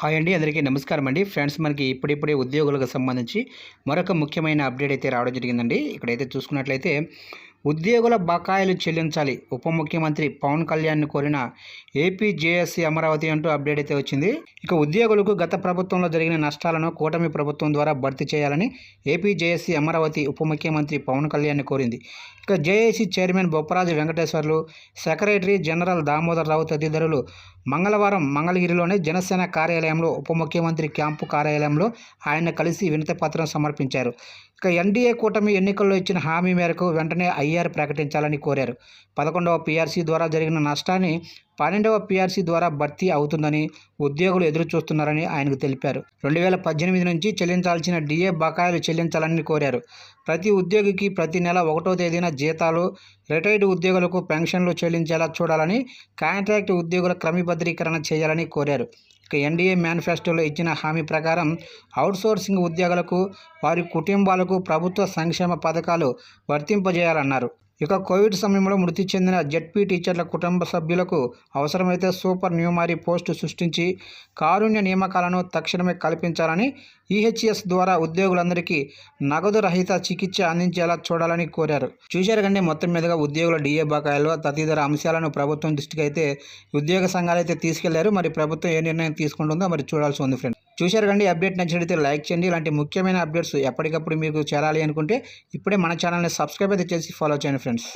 Hi అండి, అందరికీ నమస్కారం అండి. ఫ్రెండ్స్, మనకి ఇప్పుడిప్పుడే ఉద్యోగులకు సంబంధించి మరొక ముఖ్యమైన అప్డేట్ అయితే రావడం జరిగిందండి. ఇక్కడైతే చూసుకున్నట్లయితే ఉద్యోగుల బకాయిలు చెల్లించాలి, ఉప ముఖ్యమంత్రి పవన్ కళ్యాణ్ని కోరిన ఏపీ జేఏసీ అమరావతి అంటూ అప్డేట్ అయితే వచ్చింది. ఇక ఉద్యోగులకు గత ప్రభుత్వంలో జరిగిన నష్టాలను కూటమి ప్రభుత్వం ద్వారా భర్తీ చేయాలని ఏపీ జేఏసీ అమరావతి ఉప ముఖ్యమంత్రి పవన్ కళ్యాణ్ని కోరింది. ఇక JAC chairman Bopparaju Venkateswarlu, secretary general Damodar Rao తదితరులు మంగళవారం మంగళగిరిలోని జనసేన కార్యాలయంలో ఉప ముఖ్యమంత్రి క్యాంపు కార్యాలయంలో ఆయన కలిసి వినతి పత్రం సమర్పించారు. ఇక ఎన్డీఏ కూటమి ఎన్నికల్లో ఇచ్చిన హామీ మేరకు వెంటనే ఐఆర్ ప్రకటించాలని కోరారు. 11వ పీఆర్సీ ద్వారా జరిగిన నష్టాన్ని 12వ పీఆర్సీ ద్వారా భర్తీ అవుతుందని ఉద్యోగులు ఎదురు చూస్తున్నారని ఆయనకు తెలిపారు. 2018 నుంచి చెల్లించాల్సిన డిఏ బకాయిలు చెల్లించాలని కోరారు. ప్రతి ఉద్యోగికి ప్రతి నెల 1వ తేదీన జీతాలు, రిటైర్డ్ ఉద్యోగులకు పెన్షన్లు చెల్లించేలా చూడాలని, కాంట్రాక్ట్ ఉద్యోగుల క్రమబద్ధీకరణ చేయాలని కోరారు. ఇక ఎన్డీఏ మేనిఫెస్టోలో ఇచ్చిన హామీ ప్రకారం అవుట్సోర్సింగ్ ఉద్యోగులకు, వారి కుటుంబాలకు ప్రభుత్వ సంక్షేమ పథకాలు వర్తింపజేయాలన్నారు. ఇక కోవిడ్ సమయంలో మృతి చెందిన జెడ్పీ టీచర్ల కుటుంబ సభ్యులకు అవసరమైతే సూపర్ న్యూమరీ పోస్టు సృష్టించి కారుణ్య నియామకాలను తక్షణమే కల్పించాలని, ఈహెచ్ఎస్ ద్వారా ఉద్యోగులందరికీ నగదు రహిత చికిత్స అందించేలా చూడాలని కోరారు. చూశారు కండి, మొత్తం మీదుగా ఉద్యోగుల డిఏ బకాయిలు తదితర అంశాలను ప్రభుత్వం దృష్టికి అయితే ఉద్యోగ సంఘాలు అయితే తీసుకెళ్లారు. మరి ప్రభుత్వం ఏ నిర్ణయం తీసుకుంటుందో మరి చూడాల్సి ఉంది ఫ్రెండ్స్. చూశారు కండి, అప్డేట్ నచ్చినట్లయితే లైక్ చేయండి. ఇలాంటి ముఖ్యమైన అప్డేట్స్ ఎప్పటికప్పుడు మీకు చేరాలి అనుకుంటే ఇప్పుడే మన ఛానల్ని సబ్స్క్రైబ్ అయితే చేసి ఫాలో చేయండి ఫ్రెండ్స్.